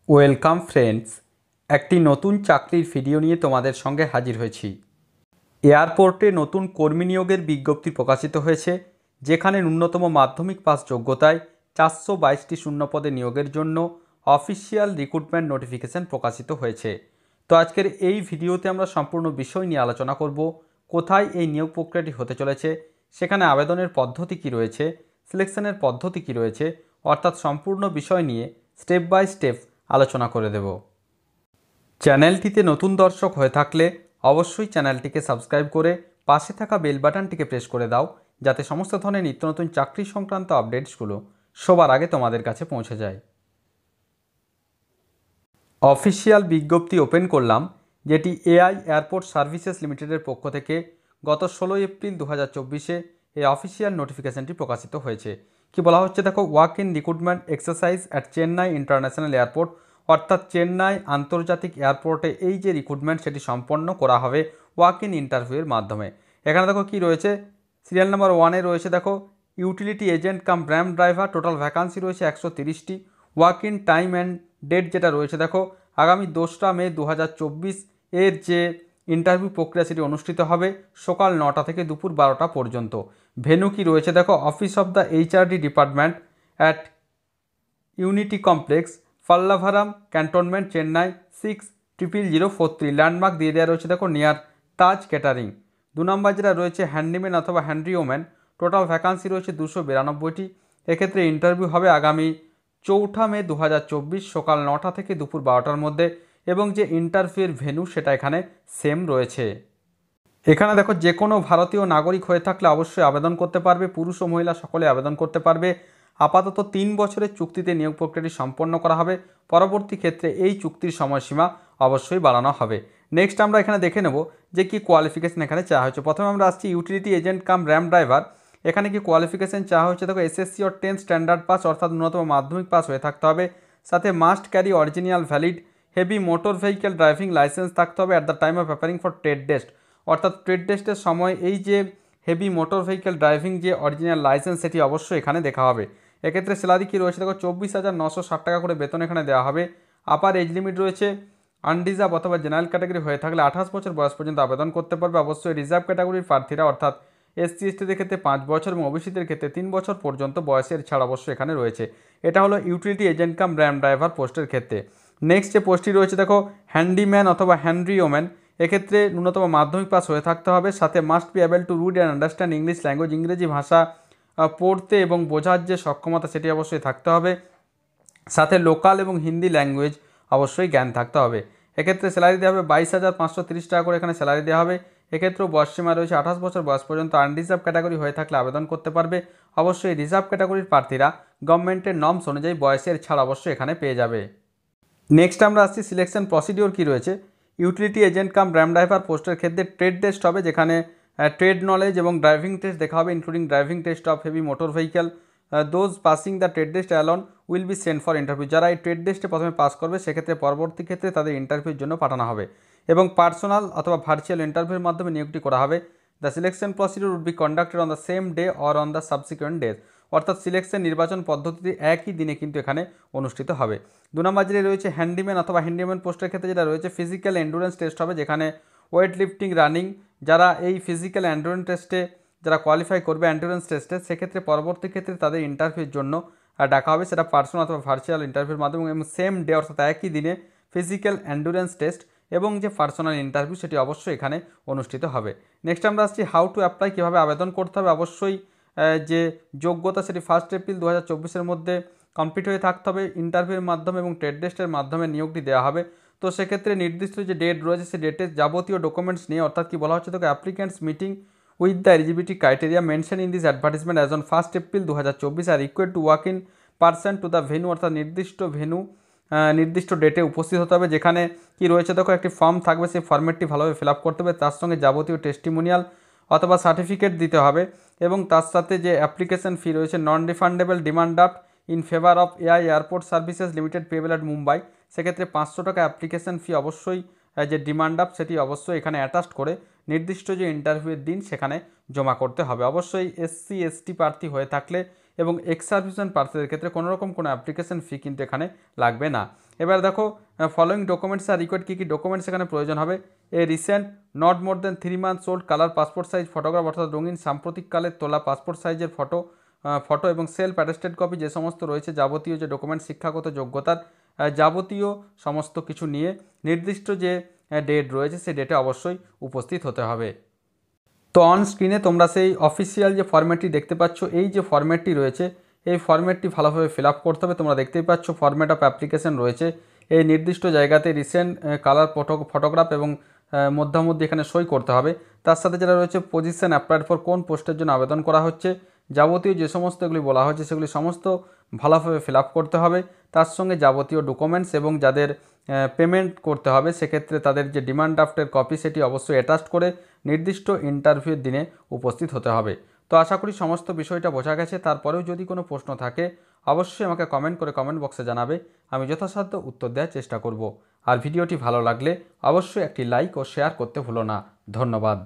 Welcome friends, একটি নতুন চাকরির ভিডিও নিয়ে তোমাদের সঙ্গে হাজির হয়েছি। এয়ারপোর্টে নতুন কর্মী নিয়োগের বিজ্ঞপ্তি প্রকাশিত হয়েছে, যেখানে ন্যূনতম মাধ্যমিক পাস যোগ্যতায় 422টি শূন্যপদে নিয়োগের জন্য অফিসিয়াল রিক্রুটমেন্ট নোটিফিকেশন প্রকাশিত হয়েছে। তো আজকের এই ভিডিওতে আমরা সম্পূর্ণ বিষয় নিয়ে আলোচনা করব। কোথায় এই নিয়োগ প্রক্রিয়াটি হতে চলেছে, সেখানে আবেদনের পদ্ধতি কী রয়েছে, সিলেকশনের পদ্ধতি কী রয়েছে, অর্থাৎ সম্পূর্ণ বিষয় নিয়ে স্টেপ বাই স্টেপ আলোচনা করে দেব। চ্যানেলটিতে নতুন দর্শক হয়ে থাকলে অবশ্যই চ্যানেলটিকে সাবস্ক্রাইব করে পাশে থাকা বেল বাটনটিকে প্রেস করে দাও, যাতে সমস্ত ধরনের নিত্য নতুন চাকরি সংক্রান্ত আপডেটসগুলো সবার আগে তোমাদের কাছে পৌঁছে যায়। অফিসিয়াল বিজ্ঞপ্তি ওপেন করলাম, যেটি এআই এয়ারপোর্ট সার্ভিসেস লিমিটেডের পক্ষ থেকে গত 16 এপ্রিল 2024 এই অফিসিয়াল নোটিফিকেশনটি প্রকাশিত হয়েছে। কি বলা হচ্ছে দেখো, walk in recruitment exercise at Chennai international airport, অর্থাৎ চেন্নাই আন্তর্জাতিক এয়ারপোর্টে এই যে রিক্রুটমেন্ট সেটি সম্পন্ন করা হবে ওয়াক ইন ইন্টারভিউয়ের মাধ্যমে। এখানে দেখো কি রয়েছে, সিরিয়াল নাম্বার 1-এ রয়েছে দেখো utility agent cum ramp driver, total vacancy রয়েছে 130টি। Walk in time and date যেটা রয়েছে দেখো, আগামী 2রা মে 2024 এর যে ইন্টারভিউ প্রক্রিয়া সেটি অনুষ্ঠিত হবে সকাল 9টা থেকে দুপুর 12টা পর্যন্ত। ভেন্যু কি রয়েছে দেখো, office of the HRD department at unity complex, Pallavaram cantonment, Chennai 600043। Landmark দিয়ে দেওয়া রয়েছে দেখো নিয়ার তাজ ক্যাটারিং। 2 নম্বর যেটা রয়েছে হ্যান্ডিম্যান অথবা হ্যান্ড্রিওম্যান, টোটাল ভ্যাকান্সি রয়েছে 292টি। এক্ষেত্রে ইন্টারভিউ হবে আগামী 4 মে 2024 সকাল 9টা থেকে দুপুর 12টার মধ্যে, এবং যে ইন্টারভিউয়ের ভেন্যু সেটা এখানে সেম রয়েছে। এখানে দেখো যে কোনো ভারতীয় নাগরিক হয়ে থাকলে অবশ্যই আবেদন করতে পারবে, পুরুষ ও মহিলা সকলে আবেদন করতে পারবে। আপাতত 3 বছরের চুক্তিতে নিয়োগ প্রক্রিয়াটি সম্পন্ন করা হবে, পরবর্তী ক্ষেত্রে এই চুক্তির সময়সীমা অবশ্যই বাড়ানো হবে। নেক্সট আমরা এখানে দেখে নেব যে কি কোয়ালিফিকেশন এখানে চাওয়া হয়েছে। প্রথমে আমরা আসছি utility agent cum ramp driver. এখানে কি কোয়ালিফিকেশন চাওয়া হয়েছে দেখো, এসএসসি অর 10 স্ট্যান্ডার্ড পাস, অর্থাৎ ন্যূনতম মাধ্যমিক পাস হয়ে থাকতে হবে। সাথে must carry original valid heavy motor vehicle driving licence থাকতে হবে at the time of appearing for trade test, অর্থাৎ ট্রেড টেস্টের সময় এই যে হেভি মোটর ভেহিকেল ড্রাইভিং যে অরিজিনাল লাইসেন্স সেটি অবশ্যই এখানে দেখা হবে। এক্ষেত্রে স্যালারি কী রয়েছে দেখো, 24,960 টাকা করে বেতন এখানে দেওয়া হবে। আপার এজ লিমিট রয়েছে আনরিজার্ভ অথবা জেনারেল ক্যাটাগরি হয়ে থাকলে 28 বছর বয়স পর্যন্ত আবেদন করতে পারবে। অবশ্যই রিজার্ভ ক্যাটাগরির প্রার্থীরা অর্থাৎ এসসি এসটিদের ক্ষেত্রে 5 বছর এবং ওবিসিদের ক্ষেত্রে 3 বছর পর্যন্ত বয়সের ছাড় অবশ্যই এখানে রয়েছে। এটা হলো utility agent cum ramp driver পোস্টের ক্ষেত্রে। নেক্সট যে পোস্টটি রয়েছে দেখো হ্যান্ডিম্যান অথবা হ্যান্ড্রিওম্যান, এক্ষেত্রে ন্যূনতম মাধ্যমিক পাস হয়ে থাকতে হবে। সাথে must be able to read and understand English language, ইংরেজি ভাষা পড়তে এবং বোঝার যে সক্ষমতা সেটি অবশ্যই থাকতে হবে। সাথে লোকাল এবং হিন্দি ল্যাঙ্গুয়েজ অবশ্যই জ্ঞান থাকতে হবে। এক্ষেত্রে স্যালারি দেওয়া হবে 22,530 টাকা করে এখানে স্যালারি দেওয়া হবে। এক্ষেত্রেও বয়সসীমা রয়েছে 28 বছর বয়স পর্যন্ত। আনরিজার্ভ ক্যাটাগরি হয়ে থাকলে আবেদন করতে পারবে। অবশ্যই রিজার্ভ ক্যাটাগরির প্রার্থীরা গভর্নমেন্টের নর্মস অনুযায়ী বয়সের ছাড় অবশ্যই এখানে পেয়ে যাবে। নেক্সট আমরা আসছি সিলেকশন প্রসিডিওর কী রয়েছে। Utility agent cum ramp driver পোস্টের ক্ষেত্রে ট্রেড টেস্ট হবে, যেখানে ট্রেড নলেজ এবং ড্রাইভিং টেস্ট দেখা হবে, including driving test of heavy motor vehicle. Those passing the trade test alone will be sent for interview. যারা এই ট্রেড টেস্টে প্রথমে পাস করবে সেক্ষেত্রে পরবর্তী ক্ষেত্রে তাদের ইন্টারভিউর জন্য পাঠানো হবে, এবং পার্সোনাল অথবা ভার্চুয়াল ইন্টারভিউর মাধ্যমে নিয়োগটি করা হবে। The selection procedure would be conducted on the same day or on the subsequent days, অর্থাৎ সিলেকশন নির্বাচন পদ্ধতিতে একই দিনে কিন্তু এখানে অনুষ্ঠিত হবে। 2 নম্বর যেটা রয়েছে হ্যান্ডিম্যান অথবা হ্যান্ডিম্যান পোস্টের ক্ষেত্রে যেটা রয়েছে ফিজিক্যাল এন্ডুরেন্স টেস্ট হবে, যেখানে ওয়েট লিফটিং, রানিং, যারা এই ফিজিক্যাল এন্ডুরেন্স টেস্টে যারা কোয়ালিফাই করবে এন্ডুরেন্স টেস্টে, সেক্ষেত্রে পরবর্তী ক্ষেত্রে তাদের ইন্টারভিউর জন্য ডাকা হবে, সেটা পার্সোনাল অথবা ভার্চুয়াল ইন্টারভিউর মাধ্যমে, এবং সেম ডে অর্থাৎ একই দিনে ফিজিক্যাল এন্ডুরেন্স টেস্ট এবং যে পার্সোনাল ইন্টারভিউ সেটি অবশ্যই এখানে অনুষ্ঠিত হবে। নেক্সট আমরা আসছি হাউ টু অ্যাপ্লাই, কীভাবে আবেদন করতে হবে। অবশ্যই যে যোগ্যতা সেটি 1 এপ্রিল 2024 মধ্যে কমপ্লিট হয়ে থাকতে হবে। ইন্টারভিউর মাধ্যমে এবং ট্রেড টেস্টের মাধ্যমে নিয়োগটি দেওয়া হবে। তো সেক্ষেত্রে নির্দিষ্ট যে ডেট রয়েছে সেই ডেটে যাবতীয় ডকুমেন্টস নিয়ে, অর্থাৎ কি বলা হচ্ছে তোকে applicants meeting with the eligibility criteria mention in this advertisement as on 1 April 2024 R required to walk in person to the venue, অর্থাৎ নির্দিষ্ট ভেন্যু নির্দিষ্ট ডেটে উপস্থিত হতে হবে। যেখানে কি রয়েছে দেখো একটি ফর্ম থাকবে, সেই ফর্মেটটি ভালোভাবে ফিল আপ করতে হবে, তার সঙ্গে যাবতীয় টেস্টিমোনিয়াল অথবা সার্টিফিকেট দিতে হবে, এবং তার সাথে যে অ্যাপ্লিকেশন ফি রয়েছে non refundable demand draft in favour of AI airport services limited payable at Mumbai, সেক্ষেত্রে 500 টাকা অ্যাপ্লিকেশন ফি অবশ্যই যে ডিমান্ড ড্রাফট সেটি অবশ্যই এখানে অ্যাটাচড করে নির্দিষ্ট যে ইন্টারভিউয়ের দিন সেখানে জমা করতে হবে। অবশ্যই এসসি এসটি প্রার্থী হয়ে থাকলে এবং এক্স সার্ভিসম্যান প্রার্থীদের ক্ষেত্রে কোনো রকম কোনো অ্যাপ্লিকেশন ফি কিন্তু এখানে লাগবে না। এবার দেখো ফলোয়িং ডকুমেন্টস আর রিকোয়ার্ড কী কী ডকুমেন্টস এখানে প্রয়োজন হবে। A recent not more than 3 months old colour passport size photograph, অর্থাৎ রঙিন সাম্প্রতিককালে তোলা পাসপোর্ট সাইজের ফটো এবং সেলফ অ্যাটেস্টেড কপি যে সমস্ত রয়েছে যাবতীয় যে ডকুমেন্ট, শিক্ষাগত যোগ্যতার যাবতীয় সমস্ত কিছু নিয়ে নির্দিষ্ট যে ডেট রয়েছে সেই ডেটে অবশ্যই উপস্থিত হতে হবে। তো অন স্ক্রিনে তোমরা সেই অফিসিয়াল যে ফরম্যাটটি দেখতে পাচ্ছ, এই যে ফরম্যাটটি রয়েছে এই ফরম্যাটটি ভালোভাবে ফিল আপ করতে হবে। তোমরা দেখতেই পাচ্ছ ফরম্যাট অফ অ্যাপ্লিকেশন রয়েছে, এই নির্দিষ্ট জায়গাতে রিসেন্ট কালার ফটোগ্রাফ এবং মধ্যে এখানে সই করতে হবে। তার সাথে যেটা রয়েছে পজিশন অ্যাপ্লাইড ফর, কোন পোস্টের জন্য আবেদন করা হচ্ছে, যাবতীয় যে সমস্ত এগুলি বলা হয়েছে সেগুলি সমস্ত ভালোভাবে ফিল আপ করতে হবে। তার সঙ্গে যাবতীয় ডকুমেন্টস এবং যাদের পেমেন্ট করতে হবে সেক্ষেত্রে তাদের যে ডিমান্ড ড্রাফটের কপি সেটি অবশ্যই অ্যাটাচ করে নির্দিষ্ট ইন্টারভিউর দিনে উপস্থিত হতে হবে। তো আশা করি সমস্ত বিষয়টা বোঝা গেছে। তারপরেও যদি কোনো প্রশ্ন থাকে অবশ্যই আমাকে কমেন্ট করে কমেন্ট বক্সে জানাবে, আমি যথাসাধ্য উত্তর দেওয়ার চেষ্টা করব। আর ভিডিওটি ভালো লাগলে অবশ্যই একটি লাইক ও শেয়ার করতে ভুলো না। ধন্যবাদ।